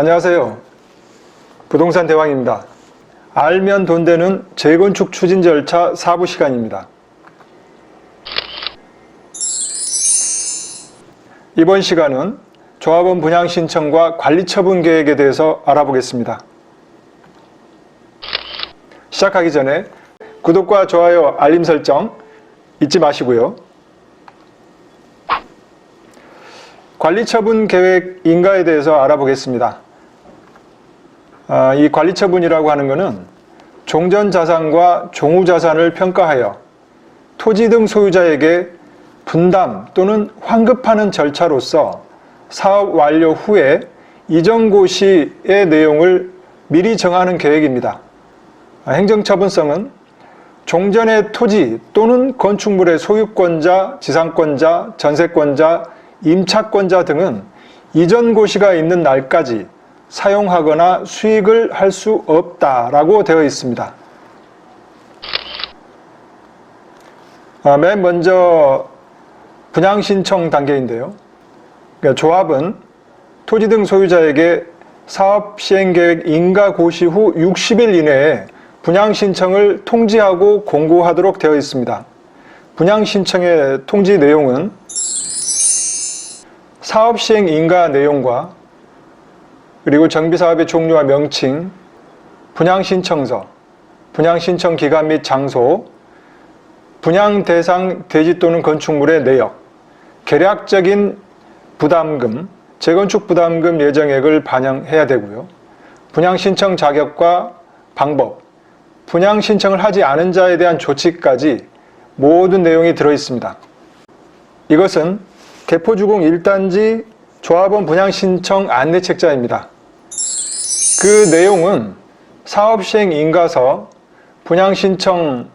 안녕하세요. 부동산 대왕입니다. 알면 돈 되는 재건축 추진 절차 4부 시간입니다. 이번 시간은 조합원 분양 신청과 관리 처분 계획에 대해서 알아보겠습니다. 시작하기 전에 구독과 좋아요, 알림 설정 잊지 마시고요. 관리 처분 계획 인가에 대해서 알아보겠습니다. 이 관리 처분이라고 하는 것은 종전자산과 종후자산을 평가하여 토지 등 소유자에게 분담 또는 환급하는 절차로서 사업 완료 후에 이전고시의 내용을 미리 정하는 계획입니다. 행정처분성은 종전의 토지 또는 건축물의 소유권자, 지상권자, 전세권자, 임차권자 등은 이전 고시가 있는 날까지 사용하거나 수익을 할 수 없다라고 되어 있습니다. 맨 먼저 분양신청 단계인데요. 조합은 토지 등 소유자에게 사업시행계획 인가 고시 후 60일 이내에 분양신청을 통지하고 공고하도록 되어 있습니다. 분양신청의 통지 내용은 사업시행 인가 내용과 그리고 정비사업의 종류와 명칭, 분양신청서, 분양신청 기간 및 장소, 분양 대상 대지 또는 건축물의 내역, 계략적인 부담금, 재건축 부담금 예정액을 반영해야 되고요. 분양신청 자격과 방법, 분양신청을 하지 않은 자에 대한 조치까지 모든 내용이 들어있습니다. 이것은 개포주공 1단지 조합원 분양신청 안내책자입니다. 그 내용은 사업시행 인가서, 분양신청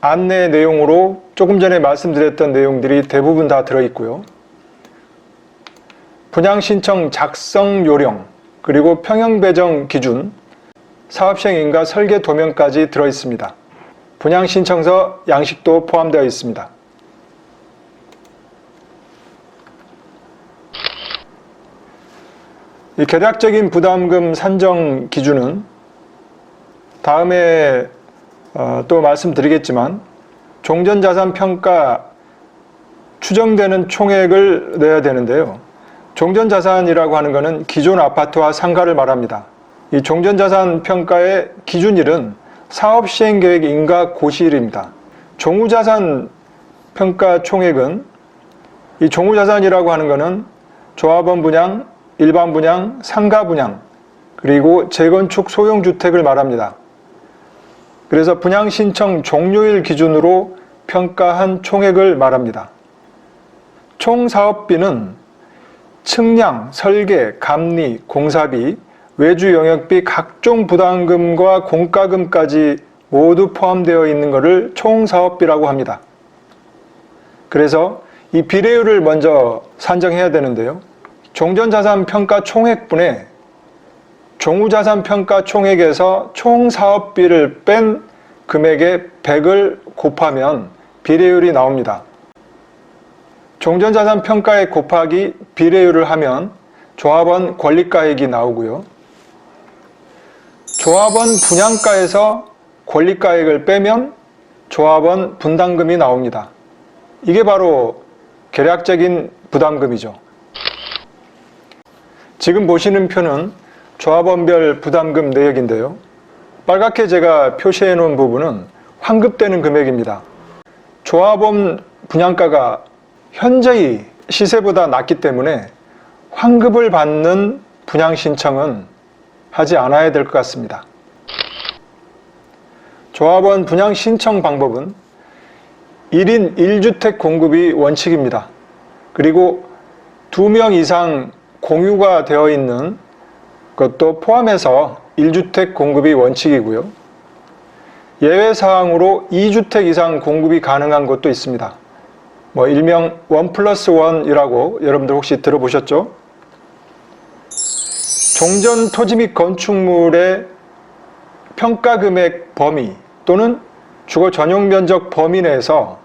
안내 내용으로 조금 전에 말씀드렸던 내용들이 대부분 다 들어있고요. 분양신청 작성 요령, 그리고 평형배정 기준, 사업시행 인가 설계 도면까지 들어있습니다. 분양신청서 양식도 포함되어 있습니다. 이 계략적인 부담금 산정 기준은 다음에 또 말씀드리겠지만 종전자산 평가 추정되는 총액을 내야 되는데요. 종전자산이라고 하는 것은 기존 아파트와 상가를 말합니다. 이 종전자산 평가의 기준일은 사업시행계획 인가 고시일입니다. 종후자산 평가 총액은 이 종후자산이라고 하는 것은 조합원 분양, 일반 분양, 상가 분양, 그리고 재건축 소형주택을 말합니다. 그래서 분양신청 종료일 기준으로 평가한 총액을 말합니다. 총 사업비는 측량, 설계, 감리, 공사비, 외주 영역비, 각종 부담금과 공과금까지 모두 포함되어 있는 것을 총 사업비라고 합니다. 그래서 이 비례율을 먼저 산정해야 되는데요. 종전자산 평가 총액분에 종후자산 평가 총액에서 총 사업비를 뺀 금액의 100을 곱하면 비례율이 나옵니다. 종전자산 평가액 곱하기 비례율을 하면 조합원 권리가액이 나오고요. 조합원 분양가에서 권리가액을 빼면 조합원 분담금이 나옵니다. 이게 바로 계략적인 부담금이죠. 지금 보시는 표는 조합원별 부담금 내역인데요. 빨갛게 제가 표시해 놓은 부분은 환급되는 금액입니다. 조합원 분양가가 현저히 시세보다 낮기 때문에 환급을 받는 분양신청은 하지 않아야 될 것 같습니다. 조합원 분양신청 방법은 1인 1주택 공급이 원칙입니다. 그리고 2명 이상 공유가 되어 있는 것도 포함해서 1주택 공급이 원칙이고요. 예외사항으로 2주택 이상 공급이 가능한 곳도 있습니다. 일명 1+1이라고 여러분들 혹시 들어보셨죠? 종전 토지 및 건축물의 평가금액 범위 또는 주거 전용 면적 범위 내에서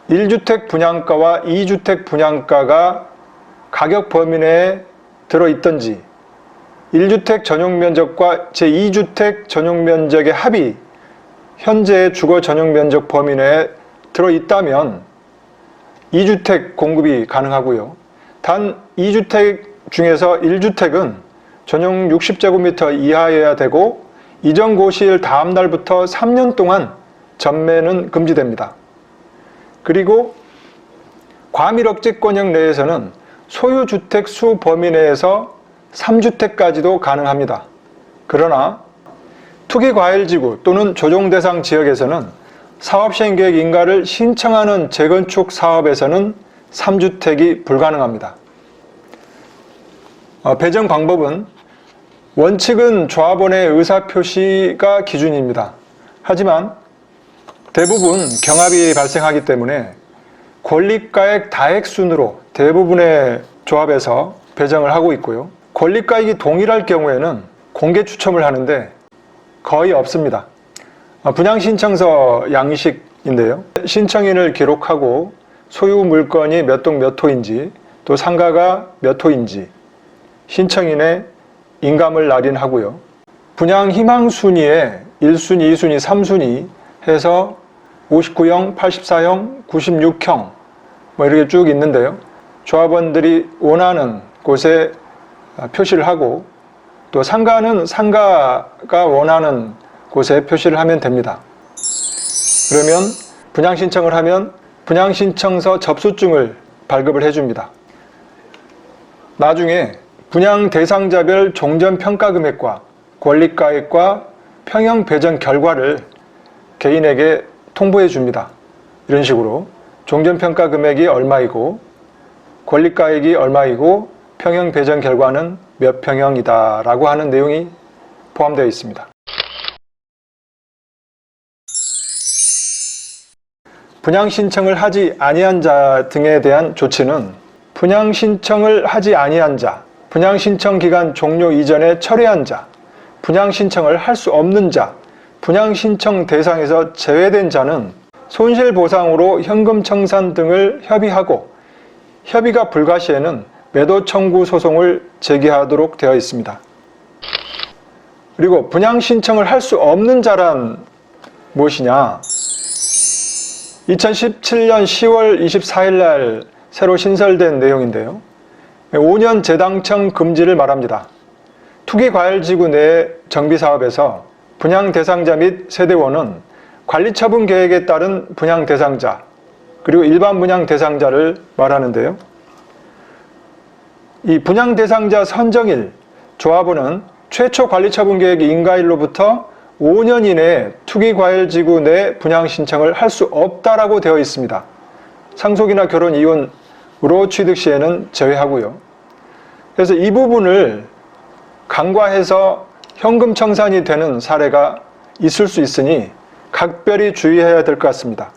1주택 분양가와 2주택 분양가가 가격 범위 내에 들어있든지 1주택 전용 면적과 제2주택 전용 면적의 합이 현재의 주거 전용 면적 범위 내에 들어있다면 2주택 공급이 가능하고요. 단 2주택 중에서 1주택은 전용 60제곱미터 이하여야 되고 이전 고시일 다음 날부터 3년 동안 전매는 금지됩니다. 그리고 과밀억제권형 내에서는 소유주택 수 범위 내에서 3주택까지도 가능합니다. 그러나 투기과열지구 또는 조정대상 지역에서는 사업시행계획 인가를 신청하는 재건축 사업에서는 3주택이 불가능합니다. 배정 방법은 원칙은 조합원의 의사표시가 기준입니다. 하지만 대부분 경합이 발생하기 때문에 권리가액 다액 순으로 대부분의 조합에서 배정을 하고 있고요. 권리가액이 동일할 경우에는 공개 추첨을 하는데 거의 없습니다. 분양신청서 양식인데요. 신청인을 기록하고 소유 물건이 몇 동 몇 호인지 또 상가가 몇 호인지 신청인의 인감을 날인하고요. 분양 희망 순위에 1순위, 2순위, 3순위 해서 59형, 84형, 96형 이렇게 쭉 있는데요. 조합원들이 원하는 곳에 표시를 하고 또 상가는 상가가 원하는 곳에 표시를 하면 됩니다. 그러면 분양 신청을 하면 분양 신청서 접수증을 발급을 해줍니다. 나중에 분양 대상자별 종전 평가 금액과 권리가액과 평형 배정 결과를 개인에게 통보해 줍니다. 이런 식으로 종전 평가 금액이 얼마이고 권리가액이 얼마이고 평형 배정 결과는 몇 평형이다 라고 하는 내용이 포함되어 있습니다. 분양 신청을 하지 아니한 자 등에 대한 조치는 분양 신청을 하지 아니한 자, 분양 신청 기간 종료 이전에 철회한 자, 분양 신청을 할 수 없는 자, 분양 신청 대상에서 제외된 자는 손실보상으로 현금 청산 등을 협의하고 협의가 불가 시에는 매도 청구 소송을 제기하도록 되어 있습니다. 그리고 분양 신청을 할 수 없는 자란 무엇이냐? 2017년 10월 24일 날 새로 신설된 내용인데요. 5년 재당청 금지를 말합니다. 투기과열지구 내 정비사업에서 분양 대상자 및 세대원은 관리처분 계획에 따른 분양 대상자 그리고 일반 분양 대상자를 말하는데요. 이 분양 대상자 선정일, 조합원은 최초 관리처분 계획 인가일로부터 5년 이내에 투기과열지구 내 분양 신청을 할 수 없다라고 되어 있습니다. 상속이나 결혼, 이혼으로 취득 시에는 제외하고요. 그래서 이 부분을 간과해서 현금 청산이 되는 사례가 있을 수 있으니 각별히 주의해야 될 것 같습니다.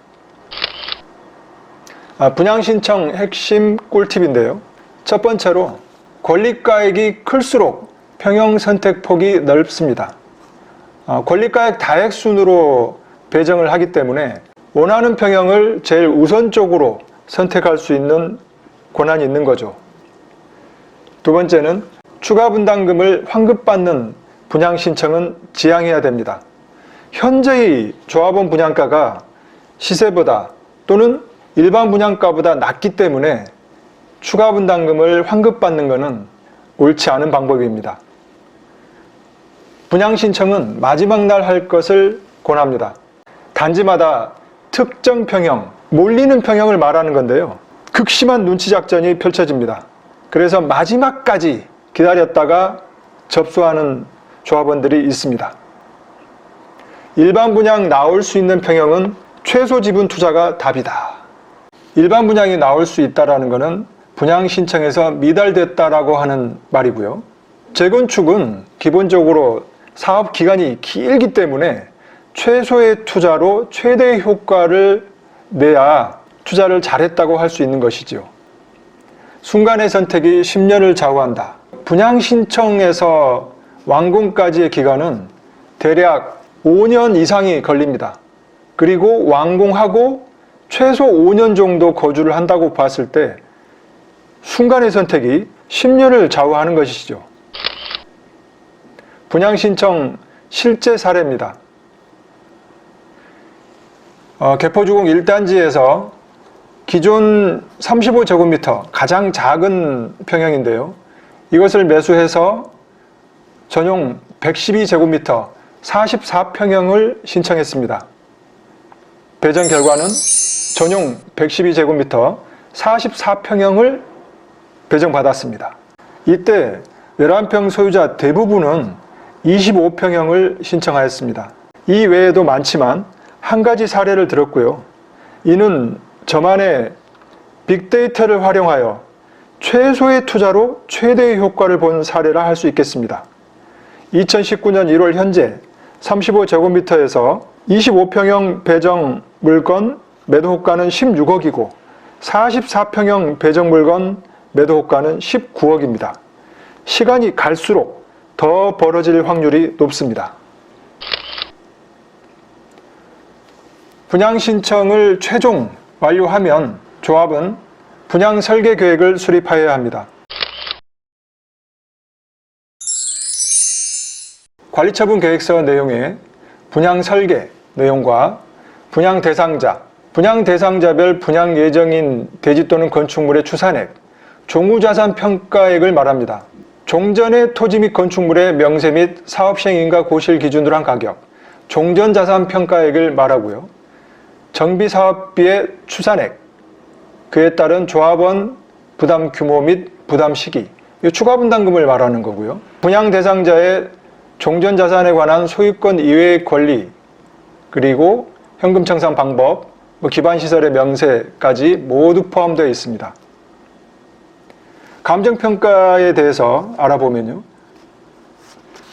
분양 신청 핵심 꿀팁인데요. 첫 번째로 권리가액이 클수록 평형 선택폭이 넓습니다. 권리가액 다액 순으로 배정을 하기 때문에 원하는 평형을 제일 우선적으로 선택할 수 있는 권한이 있는 거죠. 두 번째는 추가 분담금을 환급받는 분양 신청은 지양해야 됩니다. 현재의 조합원 분양가가 시세보다 또는 일반 분양가보다 낮기 때문에 추가 분담금을 환급받는 것은 옳지 않은 방법입니다. 분양 신청은 마지막 날 할 것을 권합니다. 단지마다 특정 평형, 몰리는 평형을 말하는 건데요. 극심한 눈치 작전이 펼쳐집니다. 그래서 마지막까지 기다렸다가 접수하는 조합원들이 있습니다. 일반 분양 나올 수 있는 평형은 최소 지분 투자가 답이다. 일반 분양이 나올 수 있다는 것은 분양 신청에서 미달됐다라고 하는 말이고요. 재건축은 기본적으로 사업 기간이 길기 때문에 최소의 투자로 최대의 효과를 내야 투자를 잘했다고 할 수 있는 것이죠. 순간의 선택이 10년을 좌우한다. 분양 신청에서 완공까지의 기간은 대략 5년 이상이 걸립니다. 그리고 완공하고 최소 5년 정도 거주를 한다고 봤을 때 순간의 선택이 10년을 좌우하는 것이죠. 분양신청 실제 사례입니다. 개포주공 1단지에서 기존 35제곱미터 가장 작은 평형인데요. 이것을 매수해서 전용 112제곱미터 44평형을 신청했습니다. 배정 결과는 전용 112제곱미터 44평형을 배정받았습니다. 이때 외람평 소유자 대부분은 25평형을 신청하였습니다. 이 외에도 많지만 한 가지 사례를 들었고요. 이는 저만의 빅데이터를 활용하여 최소의 투자로 최대의 효과를 본 사례라 할 수 있겠습니다. 2019년 1월 현재 35제곱미터에서 25평형 배정 물건 매도 호가는 16억이고 44평형 배정 물건 매도 호가는 19억입니다. 시간이 갈수록 더 벌어질 확률이 높습니다. 분양 신청을 최종 완료하면 조합은 분양 설계 계획을 수립하여야 합니다. 관리처분 계획서 내용에 분양 설계 내용과 분양 대상자, 분양 대상자별 분양 예정인 대지 또는 건축물의 추산액, 종후자산 평가액을 말합니다. 종전의 토지 및 건축물의 명세 및 사업시행인가 고시를 기준으로 한 가격, 종전자산 평가액을 말하고요. 정비사업비의 추산액, 그에 따른 조합원 부담 규모 및 부담 시기, 추가 분담금을 말하는 거고요. 분양 대상자의 종전자산에 관한 소유권 이외의 권리, 그리고 현금 청산 방법, 기반시설의 명세까지 모두 포함되어 있습니다. 감정평가에 대해서 알아보면요.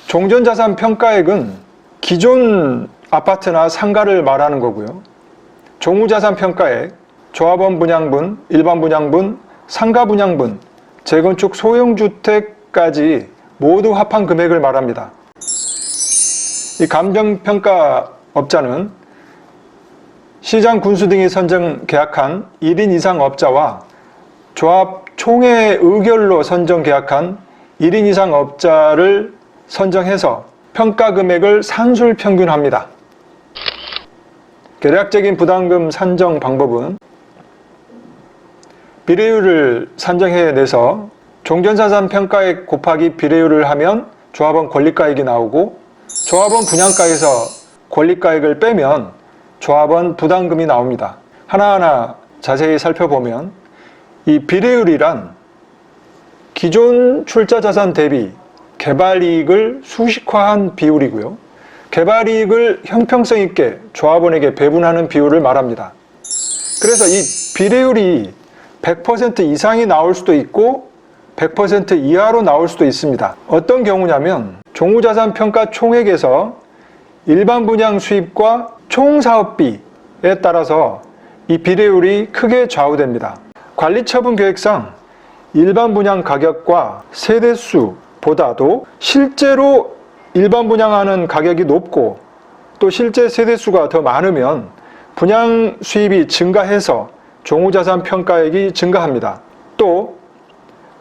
종전자산 평가액은 기존 아파트나 상가를 말하는 거고요. 종후자산 평가액, 조합원 분양분, 일반 분양분, 상가 분양분, 재건축 소형주택까지 모두 합한 금액을 말합니다. 이 감정평가업자는 시장 군수 등이 선정 계약한 1인 이상 업자와 조합 총회 의결로 선정 계약한 1인 이상 업자를 선정해서 평가 금액을 산술 평균합니다. 계략적인 부담금 산정 방법은 비례율을 산정해내서 종전자산 평가액 곱하기 비례율을 하면 조합원 권리가액이 나오고 조합원 분양가에서 권리가액을 빼면 조합원 부담금이 나옵니다. 하나하나 자세히 살펴보면 이 비례율이란 기존 출자자산 대비 개발이익을 수식화한 비율이고요. 개발이익을 형평성 있게 조합원에게 배분하는 비율을 말합니다. 그래서 이 비례율이 100% 이상이 나올 수도 있고 100% 이하로 나올 수도 있습니다. 어떤 경우냐면 종후자산 평가 총액에서 일반 분양 수입과 총사업비에 따라서 이 비례율이 크게 좌우됩니다. 관리처분 계획상 일반 분양 가격과 세대수보다도 실제로 일반 분양하는 가격이 높고 또 실제 세대수가 더 많으면 분양 수입이 증가해서 종후자산 평가액이 증가합니다. 또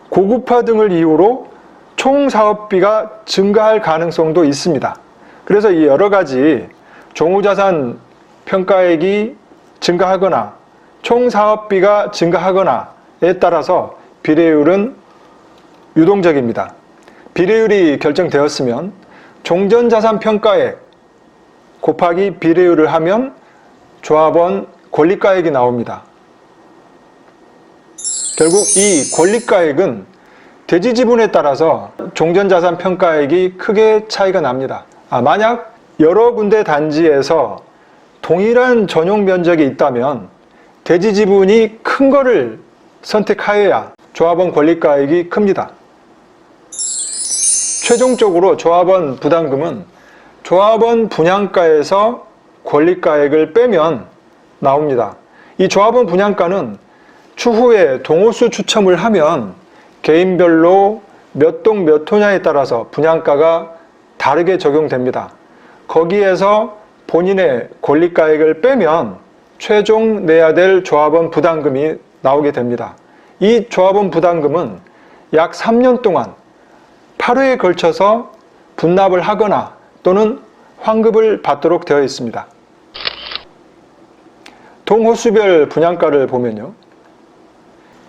고급화 등을 이유로 총사업비가 증가할 가능성도 있습니다. 그래서 이 여러 가지 종후자산 평가액이 증가하거나 총사업비가 증가하거나에 따라서 비례율은 유동적입니다. 비례율이 결정되었으면 종전자산 평가액 곱하기 비례율을 하면 조합원 권리가액이 나옵니다. 결국 이 권리가액은 대지 지분에 따라서 종전자산 평가액이 크게 차이가 납니다. 만약 여러 군데 단지에서 동일한 전용 면적이 있다면 대지 지분이 큰 거를 선택하여야 조합원 권리가액이 큽니다. 최종적으로 조합원 부담금은 조합원 분양가에서 권리가액을 빼면 나옵니다. 이 조합원 분양가는 추후에 동호수 추첨을 하면 개인별로 몇 동 몇 호냐에 따라서 분양가가 다르게 적용됩니다. 거기에서 본인의 권리가액을 빼면 최종 내야 될 조합원 부담금이 나오게 됩니다. 이 조합원 부담금은 약 3년 동안 8회에 걸쳐서 분납을 하거나 또는 환급을 받도록 되어 있습니다. 동호수별 분양가를 보면요.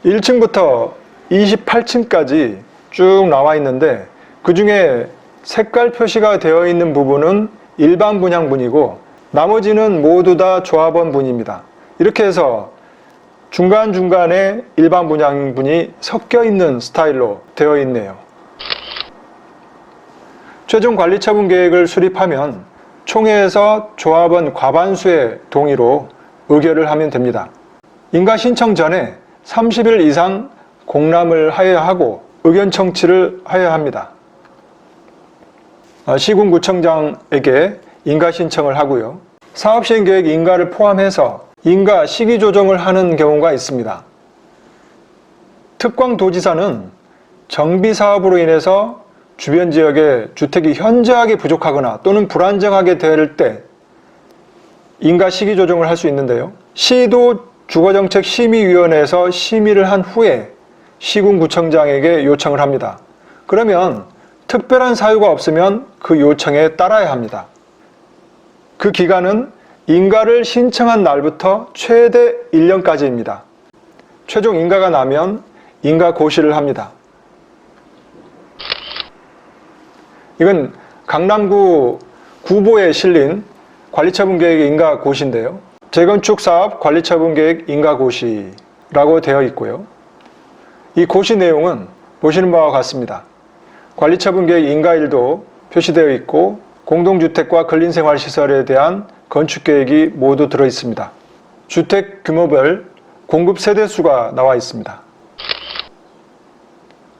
1층부터 28층까지 쭉 나와 있는데 그 중에 색깔 표시가 되어 있는 부분은 일반 분양분이고 나머지는 모두 다 조합원 분입니다. 이렇게 해서 중간중간에 일반 분양분이 섞여 있는 스타일로 되어 있네요. 최종 관리처분 계획을 수립하면 총회에서 조합원 과반수의 동의로 의결을 하면 됩니다. 인가 신청 전에 30일 이상 공람을 하여야 하고 의견 청취를 하여야 합니다. 시군구청장에게 인가 신청을 하고요. 사업시행계획 인가를 포함해서 인가 시기 조정을 하는 경우가 있습니다. 특광도지사는 정비사업으로 인해서 주변 지역에 주택이 현저하게 부족하거나 또는 불안정하게 될 때 인가 시기 조정을 할 수 있는데요. 시도 주거정책심의위원회에서 심의를 한 후에 시군구청장에게 요청을 합니다. 그러면 특별한 사유가 없으면 그 요청에 따라야 합니다. 그 기간은 인가를 신청한 날부터 최대 1년까지입니다. 최종 인가가 나면 인가 고시를 합니다. 이건 강남구 구보에 실린 관리처분계획 인가 고시인데요. 재건축 사업 관리처분계획 인가 고시라고 되어 있고요. 이 고시 내용은 보시는 바와 같습니다. 관리처분계획 인가일도 표시되어 있고 공동주택과 근린생활시설에 대한 건축계획이 모두 들어 있습니다. 주택 규모별 공급 세대수가 나와 있습니다.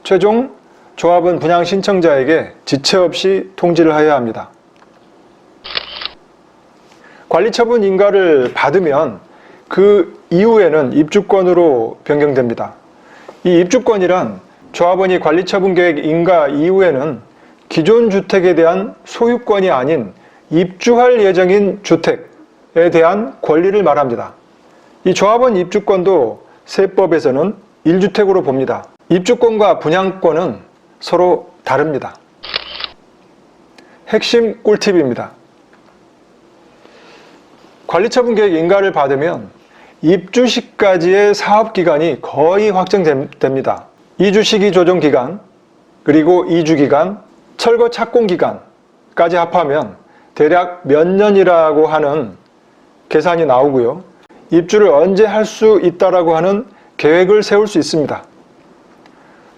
최종 조합은 분양 신청자에게 지체 없이 통지를 하여야 합니다. 관리처분 인가를 받으면 그 이후에는 입주권으로 변경됩니다. 이 입주권이란 조합원이 관리처분계획 인가 이후에는 기존 주택에 대한 소유권이 아닌 입주할 예정인 주택에 대한 권리를 말합니다. 이 조합원 입주권도 세법에서는 1주택으로 봅니다. 입주권과 분양권은 서로 다릅니다. 핵심 꿀팁입니다. 관리처분계획 인가를 받으면 입주 시까지의 사업기간이 거의 확정됩니다. 2주 시기 조정 기간, 그리고 2주 기간, 철거 착공 기간까지 합하면 대략 몇 년이라고 하는 계산이 나오고요. 입주를 언제 할 수 있다라고 하는 계획을 세울 수 있습니다.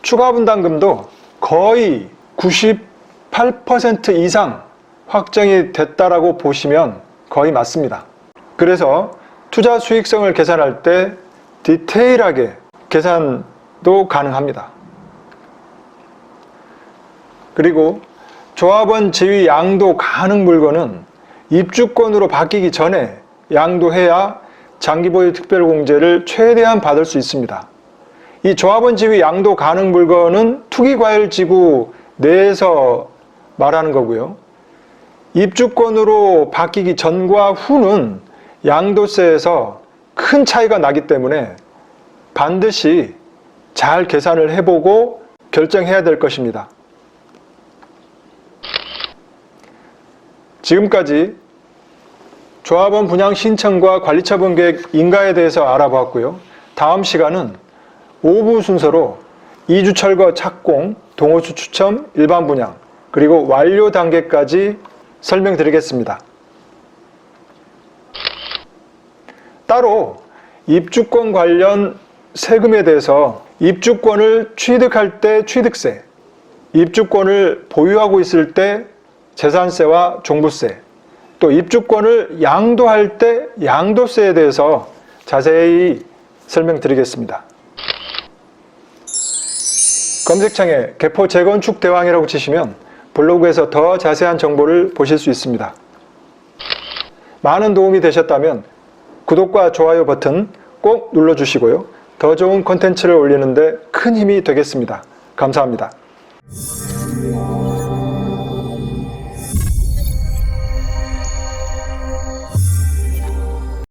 추가 분담금도 거의 98% 이상 확정이 됐다라고 보시면 거의 맞습니다. 그래서 투자 수익성을 계산할 때 디테일하게 계산도 가능합니다. 그리고 조합원 지위 양도 가능 물건은 입주권으로 바뀌기 전에 양도해야 장기보유 특별공제를 최대한 받을 수 있습니다. 이 조합원 지위 양도 가능 물건은 투기과열지구 내에서 말하는 거고요. 입주권으로 바뀌기 전과 후는 양도세에서 큰 차이가 나기 때문에 반드시 잘 계산을 해보고 결정해야 될 것입니다. 지금까지 조합원 분양 신청과 관리처분계획 인가에 대해서 알아보았고요. 다음 시간은 5부 순서로 2주 철거 착공, 동호수 추첨, 일반 분양, 그리고 완료 단계까지 설명드리겠습니다. 따로 입주권 관련 세금에 대해서 입주권을 취득할 때 취득세, 입주권을 보유하고 있을 때 재산세와 종부세, 또 입주권을 양도할 때 양도세에 대해서 자세히 설명드리겠습니다. 검색창에 개포 재건축 대왕이라고 치시면 블로그에서 더 자세한 정보를 보실 수 있습니다. 많은 도움이 되셨다면 구독과 좋아요 버튼 꼭 눌러주시고요. 더 좋은 콘텐츠를 올리는데 큰 힘이 되겠습니다. 감사합니다.